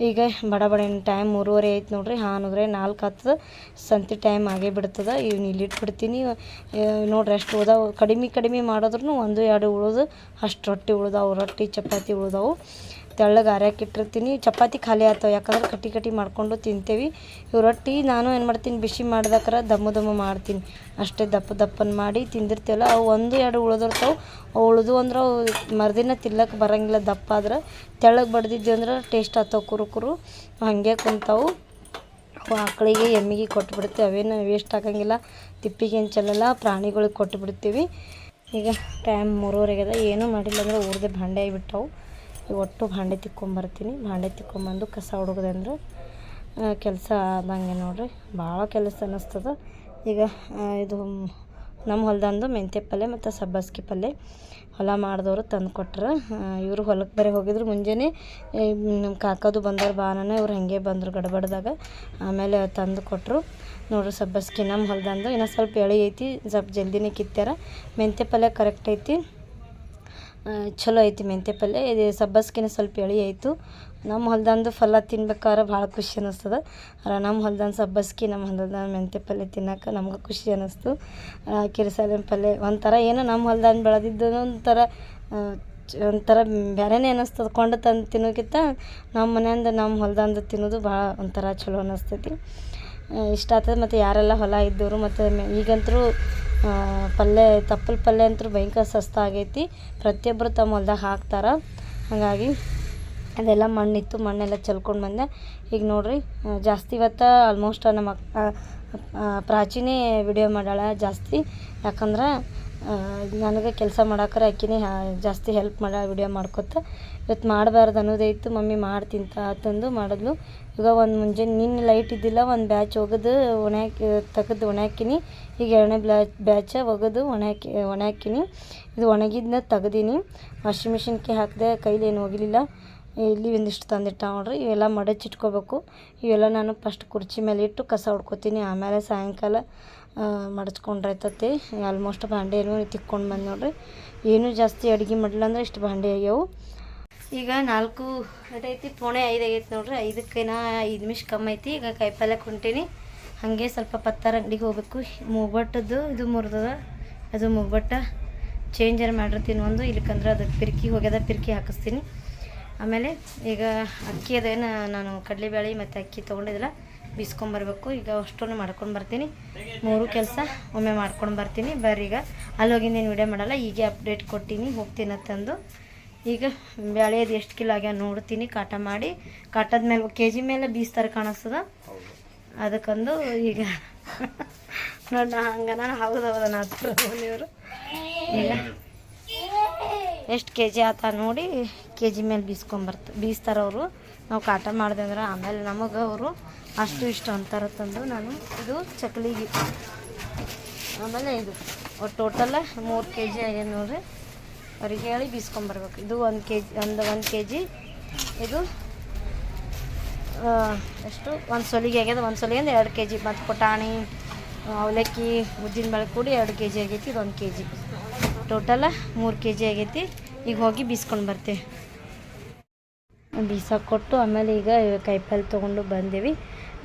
ಈಗ ಬಡ ಟೈಮ್ 3:30 ಆಯ್ತು ನೋಡ್ರಿ. ಹಾನಂದ್ರೆ 4 ಆಗ್ತದೆ. ಸಂತೆ ಟೈಮ್ ಆಗೇ ಬಿಡ್ತದೆ. ಇವ್ನು ಇಲ್ಲಿ ಇಟ್ಬಿಡ್ತೀನಿ. ನೋಡ್ರಿ ಅಷ್ಟು ಉಳ್ದಾವು. ಕಡಿಮೆ ಮಾಡಿದ್ರು 1-2 ಉಳಿದು ಅಷ್ಟು ರೊಟ್ಟಿ ಉಳ್ದಾವು. ರೊಟ್ಟಿ ಚಪಾತಿ ಉಳ್ದಾವು. ತೆಳ್ಳಗೆ ಅರ್ಯಾಕಿಟ್ಟಿರ್ತೀನಿ. ಚಪಾತಿ ಖಾಲಿ ಆಗ್ತಾವೆ, ಯಾಕಂದ್ರೆ ಕಟ್ಟಿ ಮಾಡಿಕೊಂಡು ತಿಂತೇವೆ. ಇವು ರೊಟ್ಟಿ ನಾನು ಏನು ಮಾಡ್ತೀನಿ, ಬಿಸಿ ಮಾಡ್ದಕ್ರ ದಮ್ಮು ಮಾಡ್ತೀನಿ. ಅಷ್ಟೇ ದಪ್ಪನ ಮಾಡಿ ತಿಂದಿರ್ತೀವಲ್ಲ, ಅವು 1-2 ಉಳಿದಿರ್ತಾವೆ. ಅವು ಉಳಿದು ಅಂದ್ರೆ ಅವು ಮರುದಿನ ತಿನ್ನಕ್ಕೆ ಬರೋಂಗಿಲ್ಲ. ದಪ್ಪ ಆದ್ರೆ ತೆಳ್ಳಗೆ ಬಡ್ದಿದ್ವಿ ಅಂದ್ರೆ ಟೇಸ್ಟ್ ಆಗ್ತಾವೆ, ಕುರು ಹಾಗೆ ಕುಂತಾವು. ಅವು ಆಕಳಿಗೆ ಎಮ್ಮಿಗೆ ಕೊಟ್ಬಿಡ್ತೀವಿ. ಅವೇನು ವೇಸ್ಟ್ ಆಗಂಗಿಲ್ಲ, ತಿಪ್ಪಿಗೆ ಏನು ಚೆಲ್ಲಲ್ಲ, ಪ್ರಾಣಿಗಳಿಗೆ ಕೊಟ್ಟುಬಿಡ್ತೀವಿ. ಈಗ ಟೈಮ್ 3:30 ಆಗ್ಯದ. ಏನೂ ಮಾಡಿಲ್ಲ ಅಂದ್ರೆ ಊರ್ದೆ ಭಾಂಡೆ ಆಗಿಬಿಟ್ಟವು. ಒಟ್ಟು ಭಾಂಡೆ ತಿಕ್ಕೊಂಬರ್ತೀನಿ. ಭಾಂಡೆ ತಿಕ್ಕೊಂಬಂದು ಕಸ ಹುಡುಗದೆ ಅಂದ್ರೆ ಕೆಲಸ ಆದಂಗೆ ನೋಡ್ರಿ. ಭಾಳ ಕೆಲಸ ಅನ್ನಿಸ್ತದೆ. ಈಗ ಇದು ನಮ್ಮ ಹೊಲದಂದು ಮೆಂತ್ಯ ಪಲ್ಯ ಮತ್ತು ಸಬ್ಬಸ್ಗೆ ಪಲ್ಯ ಹೊಲ ಮಾಡಿದವರು ತಂದು ಕೊಟ್ರು. ಇವರು ಹೊಲಕ್ಕೆ ಬೇರೆ ಹೋಗಿದ್ರು ಮುಂಜಾನೆ. ನಮ್ಮ ಕಾಕದು ಬಂದವ್ರು ಬಾನನೇ, ಇವ್ರು ಹಾಗೆ ಬಂದರು ಗಡ್ಬಡ್ದಾಗ. ಆಮೇಲೆ ತಂದು ಕೊಟ್ಟರು ನೋಡ್ರಿ. ಸಬ್ಬಸ್ಗೆ ನಮ್ಮ ಹೊಲದಂದು ಇನ್ನೂ ಸ್ವಲ್ಪ ಎಳೆ ಐತಿ, ಸ್ವಲ್ಪ ಜಲ್ದಿನೇ ಕಿತ್ಯಾರ. ಮೆಂತ್ಯ ಪಲ್ಯ ಕರೆಕ್ಟ್ ಐತಿ, ಚಲೋ ಐತಿ ಮೆಂತ್ಯ ಪಲ್ಯ. ಇದು ಸಬ್ಬಸ್ಗಿನ ಸ್ವಲ್ಪ ಎಳೆ ಆಯಿತು. ನಮ್ಮ ಹೊಲದಂದು ಫಲ ತಿನ್ಬೇಕಾದ್ರೆ ಭಾಳ ಖುಷಿ ಅನ್ನಿಸ್ತದೆ. ನಮ್ಮ ಹೊಲದಂದು ಸಬ್ಬಸ್ಗೆ, ನಮ್ಮ ಹೊಲದ ಮೆಂತ್ಯ ಪಲ್ಯ ತಿನ್ನೋಕೆ ನಮ್ಗೆ ಖುಷಿ ಅನ್ನಿಸ್ತು. ಕಿರಿಸಾಲಿನ ಪಲ್ಯ ಒಂಥರ ಏನೋ ನಮ್ಮ ಹೊಲದಂದು ಬೆಳೆದಿದ್ದು ಒಂಥರ ಬೇರೆನೇ ಅನ್ನಿಸ್ತದೆ. ಕೊಂಡು ತಂದು ತಿನ್ನೋಕ್ಕಿಂತ ನಮ್ಮ ಮನೆಯಿಂದ ನಮ್ಮ ಹೊಲದಂದು ತಿನ್ನೋದು ಭಾಳ ಒಂಥರ ಚಲೋ ಅನ್ನಿಸ್ತೈತಿ. ಇಷ್ಟ ಆಗ್ತದೆ. ಮತ್ತು ಯಾರೆಲ್ಲ ಹೊಲ ಇದ್ದವರು ಮತ್ತು ಈಗಂತೂ ತಪ್ಪಲ ಪಲ್ಯ ಅಂತೂ ಭಯಂಕರ ಸಸ್ತ ಆಗೈತಿ. ಪ್ರತಿಯೊಬ್ಬರು ತಮ್ಮ ಹೊಲ್ದಾಗ ಹಾಕ್ತಾರೆ. ಹಾಗಾಗಿ ಅದೆಲ್ಲ ಮಣ್ಣಿತ್ತು, ಮಣ್ಣೆಲ್ಲ ಚೆಲ್ಕೊಂಡು ಬಂದೆ. ಈಗ ನೋಡಿರಿ ಜಾಸ್ತಿ ಇವತ್ತು ಆಲ್ಮೋಸ್ಟ್ ನಮ್ಮ ಪ್ರಾಚೀನೇ ವಿಡಿಯೋ ಮಾಡ್ಯಾಳ ಜಾಸ್ತಿ. ಯಾಕಂದ್ರೆ ನನಗೆ ಕೆಲಸ ಮಾಡಾಕರ ಆಕಿನೇ ಜಾಸ್ತಿ ಹೆಲ್ಪ್ ಮಾಡ್ಯಾಳ ವಿಡಿಯೋ ಮಾಡ್ಕೊತ. ಇವತ್ತು ಮಾಡಬಾರ್ದು ಅನ್ನೋದೈತು, ಮಮ್ಮಿ ಮಾಡ್ತಿಂತ ಅಂತಂದು ಮಾಡಿದ್ಲು. ಈಗ ಒಂದು ಮುಂಜಾನೆ ನಿನ್ನೆ ಲೈಟ್ ಇದ್ದಿಲ್ಲ, ಒಂದು ಬ್ಯಾಚ್ ಒಗೆದು ತೆಗೆದು ಒಣಾಕಿನಿ. ಈಗ ಎರಡನೇ ಬ್ಯಾಚ ಒಗೆದು ಒಣಾಕಿನಿ. ಇದು ಒಣಗಿದ್ನ ತೆಗ್ದೀನಿ. ವಾಷಿಂಗ್ ಮಿಷಿನ್ಗೆ ಹಾಕಿದೆ, ಕೈಲಿ ಏನು ಹೋಗಲಿಲ್ಲ. ಇಲ್ಲಿ ಒಂದಿಷ್ಟು ತಂದಿಟ್ಟ ನೋಡ್ರಿ. ಇವೆಲ್ಲ ಮಡಚಿಟ್ಕೋಬೇಕು. ಇವೆಲ್ಲ ನಾನು ಫಸ್ಟ್ ಕುರ್ಚಿ ಮೇಲೆ ಇಟ್ಟು ಕಸ ಹೊಡ್ಕೊತೀನಿ. ಆಮೇಲೆ ಸಾಯಂಕಾಲ ಮಡಚ್ಕೊಂಡ್ರೈತತಿ. ಆಲ್ಮೋಸ್ಟ್ ಭಾಂಡೆ ಏನು ತಿಕ್ಕೊಂಡು ಬಂದು ನೋಡ್ರಿ. ಏನೂ ಜಾಸ್ತಿ ಅಡುಗೆ ಮಾಡಿಲ್ಲ ಅಂದ್ರೆ ಇಷ್ಟು ಭಾಂಡೆ ಆಗ್ಯಾವು. ಈಗ 4 ಐತಿ, ಪೌಣೆ 5 ಆಗೈತಿ ನೋಡ್ರಿ. 5ಕ್ಕೇನ 5 ನಿಮಿಷ ಕಮ್ಮಿ ಐತಿ. ಈಗ ಕಾಯಿಪಲ್ಯ ಕೊಂಟೀನಿ. ಹಾಗೆ ಸ್ವಲ್ಪ ಪತ್ತಾರ ಅಂಗಡಿಗೆ ಹೋಗ್ಬೇಕು. ಮೂಗ್ಬಟ್ಟದ್ದು ಇದು ಮುರಿದದ, ಅದು ಮೂಗ್ಬಟ್ಟ ಚೇಂಜರ್ ಮಾಡಿರ್ತೀನಿ ಒಂದು. ಇಲ್ಲಕ್ಕಂದ್ರೆ ಅದಕ್ಕೆ ಪಿರ್ಕಿ ಹೋಗ್ಯದ, ಪಿರ್ಕಿ ಹಾಕಿಸ್ತೀನಿ. ಆಮೇಲೆ ಈಗ ಅಕ್ಕಿ ಅದೇನು ನಾನು ಕಡಲೆಬೇಳೆ ಮತ್ತು ಅಕ್ಕಿ ತೊಗೊಂಡಿದ್ದಿಲ್ಲ, ಬೀಸ್ಕೊಂಬರ್ಬೇಕು. ಈಗ ಅಷ್ಟನ್ನು ಮಾಡ್ಕೊಂಡು ಬರ್ತೀನಿ. 3 ಕೆಲಸ ಒಮ್ಮೆ ಮಾಡ್ಕೊಂಡು ಬರ್ತೀನಿ. ಬರ್ರಿ ಈಗ ಅಲ್ಲಿ ಹೋಗಿಂದೇನು ವಿಡಿಯೋ ಮಾಡಲ್ಲ, ಹೀಗೆ ಅಪ್ಡೇಟ್ ಕೊಟ್ಟೀನಿ ಹೋಗ್ತೀನಿ ಅಂತಂದು. ಈಗ ಬ್ಯಾಳೆದು ಎಷ್ಟು ಕಿಲೋ ಆಗ್ಯಾವ ನೋಡ್ತೀನಿ. ಕಾಟ ಮಾಡಿ ಕಾಟದ ಮೇಲೆ KG ಮೇಲೆ ಬೀಸ್ತಾರೆ ಕಾಣಿಸ್ತದ. ಅದಕ್ಕಂದು ಈಗ ನೋಡ ಹಂಗೆ ನಾನು ಹೌದೌದ ನಾವರು ಈಗ ಎಷ್ಟು KG ಆತ ನೋಡಿ KG ಮೇಲೆ ಬೀಸ್ತಾರೆ ಅವರು. ನಾವು ಕಾಟ ಮಾಡಿದೆ ಅಂದ್ರೆ ಆಮೇಲೆ ನಮಗೆ ಅವರು ಅಷ್ಟು ಇಷ್ಟು ಅಂತಾರೆ ತಂದು. ನಾನು ಇದು ಚಕ್ಲಿಗೆ ಆಮೇಲೆ ಇದು ಟೋಟಲ್ 3 KG ಆಗ್ಯದ ನೋಡ್ರಿ. ಅವ್ರಿಗೆ ಹೇಳಿ ಬೀಸ್ಕೊಂಬರ್ಬೇಕು. ಇದು 1 KG ಇದು ಎಷ್ಟು ಒಂದು ಸೊಲಿಗೆ ಆಗ್ಯದ. 1 ಸೊಲಿಗೆ 2 KG. ಮತ್ತು ಪುಟಾಣಿ ಅವಲಕ್ಕಿ ಉದ್ದಿನಬೇಳೆ ಕೂಡಿ 2 KG ಆಗೈತಿ. ಇದು 1 KG. ಟೋಟಲ 3 KG ಆಗೈತಿ. ಈಗ ಹೋಗಿ ಬೀಸ್ಕೊಂಡು ಬರ್ತೀವಿ. ಬೀಸಕ್ಕೆ ಕೊಟ್ಟು ಆಮೇಲೆ ಈಗ ಕಾಯಿಪಲ್ಲೆ ತೊಗೊಂಡು ಬಂದೇವಿ.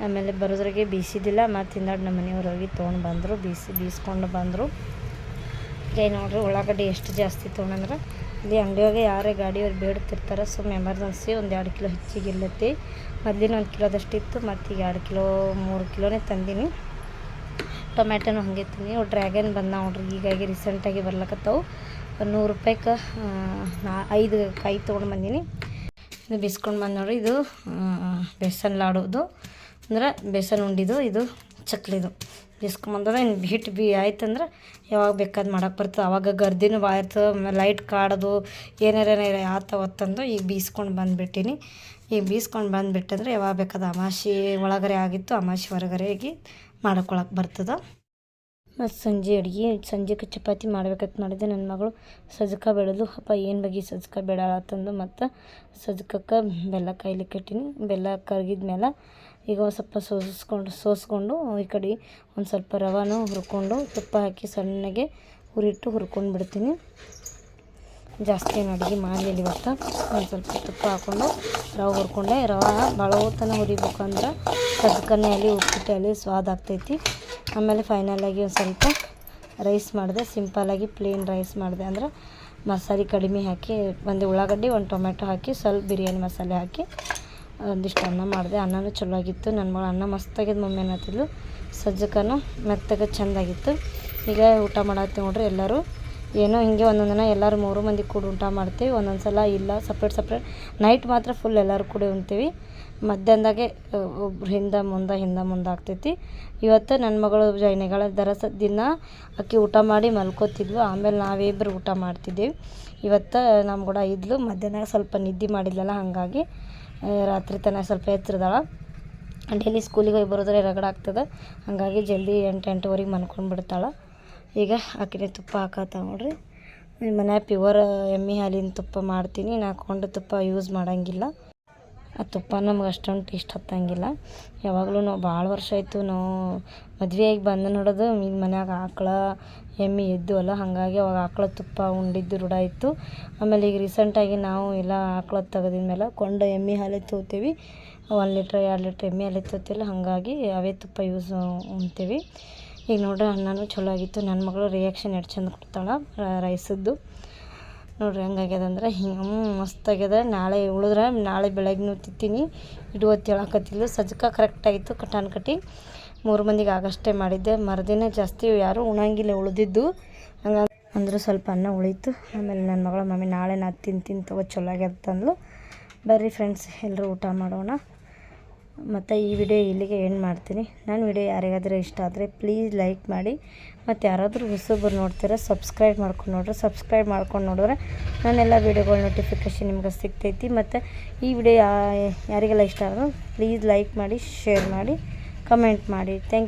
ಆಮೇಲೆ ಬರೋದ್ರಾಗೆ ಬೀಸಿದ್ದಿಲ್ಲ. ಮತ್ತು ಹಿಂದಾಡು ನಮ್ಮ ಮನೆಯವ್ರು ಹೋಗಿ ತೊಗೊಂಡು ಬಂದರು, ಬೀಸ್ಕೊಂಡು ಬಂದರು. ಈಗ ನೋಡ್ರಿ ಉಳ್ಳಾಗಡ್ಡಿ ಎಷ್ಟು ಜಾಸ್ತಿ ತೊಗೊಂಡ್ರೆ ಇಲ್ಲಿ ಅಂಗಡಿಯಾಗೆ ಯಾರೇ ಗಾಡಿಯವ್ರು ಬೇಡ್ತಿರ್ತಾರೆ. ಸುಮ್ಮನೆ ಎಮರ್ಜೆನ್ಸಿ ಒಂದು 2 ಕಿಲೋ ಹೆಚ್ಚಿಗೆ ಇಲ್ಲತ್ತಿ. ಮೊದಲಿನ 1 ಕಿಲೋದಷ್ಟಿತ್ತು, ಮತ್ತು ಈಗ 2 ಕಿಲೋ 3 ಕಿಲೋನೇ ತಂದೀನಿ. ಟೊಮ್ಯಾಟೊನು ಹಾಗೆ ತಿಂದು. ಡ್ರ್ಯಾಗನ್ ಬಂದ ನೋಡ್ರಿ, ಹೀಗಾಗಿ ರೀಸೆಂಟಾಗಿ ಬರ್ಲಕತ್ತವು. 100 ರೂಪಾಯಿಗೆ 5 ಕಾಯಿ ತೊಗೊಂಡು ಬಂದೀನಿ. ಇದು ಬಿಸ್ಕೊಂಡು ಬಂದು ನೋಡ್ರಿ. ಇದು ಬೇಸನ್ ಲಾಡೋದು ಅಂದ್ರೆ ಬೇಸನ್ ಉಂಡಿದು. ಇದು ಚಕ್ಲಿದು ಬಿಸ್ಕೊಂಬಂದ್ರೆ ಹಿಟ್ಟು ಆಯ್ತಂದ್ರೆ ಯಾವಾಗ ಬೇಕಾದ್ ಮಾಡೋಕೆ ಬರ್ತದೆ. ಆವಾಗ ಗರ್ದಿನೂ ಭಾಳ ಇರ್ತದೆ, ಲೈಟ್ ಕಾಡೋದು ಏನಾರ ಆತವತ್ತಂದು ಈಗ ಬೀಸ್ಕೊಂಡು ಬಂದುಬಿಟ್ಟಿನಿ. ಈಗ ಬೀಸ್ಕೊಂಡು ಬಂದುಬಿಟ್ಟಂದ್ರೆ ಯಾವಾಗ ಬೇಕಾದ ಅಮಾಸಿ ಒಳಗರೆ ಆಗಿತ್ತು, ಅಮಾಸಿ ಹೊರಗರೆ ಆಗಿ ಮಾಡ್ಕೊಳಕ್ಕೆ ಬರ್ತದೆ. ಮತ್ತು ಸಂಜೆ ಅಡುಗೆ ಸಂಜೆಗೆ ಚಪಾತಿ ಮಾಡ್ಬೇಕಂತ ಮಾಡಿದ್ದೆ. ನನ್ನ ಮಗಳು ಸಜ್ಜಕ ಬೇಡಲು. ಅಪ್ಪ ಏನು ಬಗ್ಗೆ ಸಜ್ಜಕ ಬೇಡ ಅಂತಂದು ಮತ್ತು ಸಜ್ಜಕಕ್ಕೆ ಬೆಲ್ಲ ಕಾಯ್ಲಿಕ್ಕೆ ಕಟ್ಟಿನಿ. ಬೆಲ್ಲ ಕರಗಿದ ಮೇಲೆ ಈಗ ಒಂದು ಸ್ವಲ್ಪ ಸೋಸ್ಕೊಂಡು ಈ ಕಡೆ ಒಂದು ಸ್ವಲ್ಪ ರವಾನು ಹುರ್ಕೊಂಡು ತುಪ್ಪ ಹಾಕಿ ಸಣ್ಣಗೆ ಹುರ್ಕೊಂಡು ಬಿಡ್ತೀನಿ. ಜಾಸ್ತಿ ಏನು ಅಡುಗೆ ಮಾಡಲಿಲ್ಲ ಇವತ್ತು. ಒಂದು ಸ್ವಲ್ಪ ತುಪ್ಪ ಹಾಕ್ಕೊಂಡು ರವೆ ಹುರ್ಕೊಂಡೆ. ರವೆ ಭಾಳ ಹೊತ್ತನ ಹುರಿಬೇಕು ಅಂದ್ರೆ ಸಜ್ಜಕನೇ ಅಲ್ಲಿ ಉಪ್ಪಿಟ್ಟು ಅಲ್ಲಿ ಸ್ವಾದ ಆಗ್ತೈತಿ. ಆಮೇಲೆ ಫೈನಲಾಗಿ ಒಂದು ಸ್ವಲ್ಪ ರೈಸ್ ಮಾಡಿದೆ. ಸಿಂಪಲ್ಲಾಗಿ ಪ್ಲೇನ್ ರೈಸ್ ಮಾಡಿದೆ. ಅಂದ್ರೆ ಮಸಾಲೆ ಕಡಿಮೆ ಹಾಕಿ, ಒಂದು ಉಳ್ಳಾಗಡ್ಡಿ 1 ಟೊಮೆಟೊ ಹಾಕಿ ಸ್ವಲ್ಪ ಬಿರಿಯಾನಿ ಮಸಾಲೆ ಹಾಕಿ ಒಂದಿಷ್ಟು ಅನ್ನ ಮಾಡಿದೆ. ಅನ್ನನೂ ಚಲೋ ಆಗಿತ್ತು. ನನ್ನ ಮಗಳು ಅನ್ನ ಮಸ್ತಾಗಿದ್ದು ಮಮ್ಮಿ ಅನ್ನತ್ತಿದ್ಲು. ಸಜ್ಜಕನೂ ಮೆತ್ತಗೆ ಚೆಂದಾಗಿತ್ತು. ಈಗ ಊಟ ಮಾಡತ್ತೀವಿ ನೋಡ್ರಿ ಎಲ್ಲರೂ. ಏನೋ ಹಿಂಗೆ ಒಂದೊಂದು ದಿನ ಎಲ್ಲರೂ 3 ಮಂದಿ ಕೂಡ ಊಟ ಮಾಡ್ತೀವಿ. ಒಂದೊಂದು ಸಲ ಇಲ್ಲ, ಸಪ್ರೇಟ್ ನೈಟ್ ಮಾತ್ರ ಫುಲ್ ಎಲ್ಲರೂ ಕೂಡ ಉಣ್ತೀವಿ. ಮಧ್ಯಾಹ್ನದಾಗೆ ಒಬ್ರು ಹಿಂದೆ ಮುಂದೆ ಆಗ್ತೈತಿ. ಇವತ್ತು ನನ್ನ ಮಗಳು ಜೈನೆಗಳ ದರಸ ದಿನ ಅಕ್ಕಿ ಊಟ ಮಾಡಿ ಮಲ್ಕೋತಿದ್ಲು. ಆಮೇಲೆ ನಾವಿಬ್ಬರು ಊಟ ಮಾಡ್ತಿದ್ದೀವಿ. ಇವತ್ತು ನಮ್ಮ ಕೂಡ ಇದ್ಲು. ಮಧ್ಯಾಹ್ನ ಸ್ವಲ್ಪ ನಿದ್ದೆ ಮಾಡಿದ್ಲಲ್ಲ, ಹಾಗಾಗಿ ರಾತ್ರಿ ತನಕ ಸ್ವಲ್ಪ ಎಚ್ಚರದಾಳ. ಡೈಲಿ ಸ್ಕೂಲಿಗೆ ಹೋಗಿ ಬರೋದ್ರೆ ರಗಡಾಗ್ತದೆ. ಹಾಗಾಗಿ ಜಲ್ದಿ 8-8:30 ಮನ್ಕೊಂಡು ಬಿಡ್ತಾಳೆ. ಈಗ ಆಕಿನೇ ತುಪ್ಪ ಹಾಕತ್ತ ನೋಡ್ರಿ. ಮನ್ಯಾಗ ಪ್ಯೂವರ್ ಎಮ್ಮೆ ಹಾಲಿನ ತುಪ್ಪ ಮಾಡ್ತೀನಿ. ನಾ ಕೊಂಡು ತುಪ್ಪ ಯೂಸ್ ಮಾಡೋಂಗಿಲ್ಲ. ಆ ತುಪ್ಪ ನಮ್ಗೆ ಅಷ್ಟೊಂದು ಟೇಸ್ಟ್ ಹತ್ತಂಗಿಲ್ಲ. ಯಾವಾಗಲೂ ನಾವು ಭಾಳ ವರ್ಷ ಆಯಿತು ನಾವು ಮದುವೆಯಾಗಿ ಬಂದು ನೋಡೋದು. ಈಗ ಮನ್ಯಾಗ ಆಕಳ ಎಮ್ಮೆ ಇದ್ದು ಅಲ್ಲ, ಹಾಗಾಗಿ ಅವಾಗ ಆಕಳ ತುಪ್ಪ ಉಂಡಿದ್ದು ರೂಢ ಇತ್ತು. ಆಮೇಲೆ ಈಗ ರೀಸೆಂಟಾಗಿ ನಾವು ಎಲ್ಲ ಆಕಳ ತೆಗೆದಿದ್ಮೇಲೆ ಕೊಂಡು ಎಮ್ಮೆ ಹಾಲೇ ತೊಗೋತೀವಿ. 1 ಲೀಟ್ರ್ 2 ಲೀಟ್ರ್ ಎಮ್ಮೆ ಹಾಲೇ ತೊಗೋತಿಲ್ಲ, ಹಾಗಾಗಿ ಅವೇ ತುಪ್ಪ ಯೂಸ್ ಉಣ್ತೀವಿ. ಈಗ ನೋಡ್ರಿ ಅನ್ನನೂ ಚಲೋ ಆಗಿತ್ತು. ನನ್ನ ಮಗಳು ರಿಯಾಕ್ಷನ್ ಎಷ್ಟು ಚಂದ ಕೊಡ್ತಾಳೆ ರೈಸದ್ದು. ನೋಡ್ರಿ ಹೆಂಗಾಗ್ಯದ ಅಂದ್ರೆ ಹಿಂಗೆ ಮಸ್ತಾಗ್ಯದ. ನಾಳೆ ಉಳಿದ್ರೆ ನಾಳೆ ಬೆಳಗ್ಗೆನೂ ತಿಂತೀನಿ. ಇಡುವತ್ತು ಹೇಳಕತ್ತಿಲ್ಲ. ಸಜ್ಕ ಕರೆಕ್ಟಾಗಿತ್ತು ಕಟಾನ್ ಕಟ್ಟಿ 3 ಮಂದಿಗೆ ಆಗಷ್ಟೇ ಮಾಡಿದ್ದೆ. ಮರುದಿನ ಜಾಸ್ತಿ ಯಾರೂ ಉಣಂಗಿಲ್ಲ ಉಳಿದಿದ್ದು. ಹಂಗೆ ಅಂದರೂ ಸ್ವಲ್ಪ ಅನ್ನ ಉಳೀತು. ಆಮೇಲೆ ನನ್ನ ಮಗಳ ಮಮ್ಮಿ ನಾಳೆ ನಾ ತಿಂತೀನಿ ತಗೋ ಚಲೋ ಆಗ್ಯದ ತಂದ್ಲು. ಬರ್ರಿ ಫ್ರೆಂಡ್ಸ್ ಎಲ್ಲರೂ ಊಟ ಮಾಡೋಣ. ಮತ್ತು ಈ ವಿಡಿಯೋ ಇಲ್ಲಿಗೆ ಎಂಡ್ ಮಾಡ್ತೀನಿ. ನನ್ನ ವಿಡಿಯೋ ಯಾರಿಗಾದರೂ ಇಷ್ಟ ಆದರೆ ಪ್ಲೀಸ್ ಲೈಕ್ ಮಾಡಿ. ಮತ್ತು ಯಾರಾದರೂ ಹೊಸಬರು ನೋಡ್ತೀರಾ ಸಬ್ಸ್ಕ್ರೈಬ್ ಮಾಡ್ಕೊಂಡು ನೋಡ್ರಿ. ಸಬ್ಸ್ಕ್ರೈಬ್ ಮಾಡ್ಕೊಂಡು ನೋಡಿದ್ರೆ ನನ್ನೆಲ್ಲ ವೀಡಿಯೋಗಳ ನೋಟಿಫಿಕೇಷನ್ ನಿಮ್ಗೆ ಸಿಗ್ತೈತಿ. ಮತ್ತು ಈ ವಿಡಿಯೋ ಯಾರಿಗೆಲ್ಲ ಇಷ್ಟ ಆದರೂ ಪ್ಲೀಸ್ ಲೈಕ್ ಮಾಡಿ, ಶೇರ್ ಮಾಡಿ, ಕಮೆಂಟ್ ಮಾಡಿ. Thank you.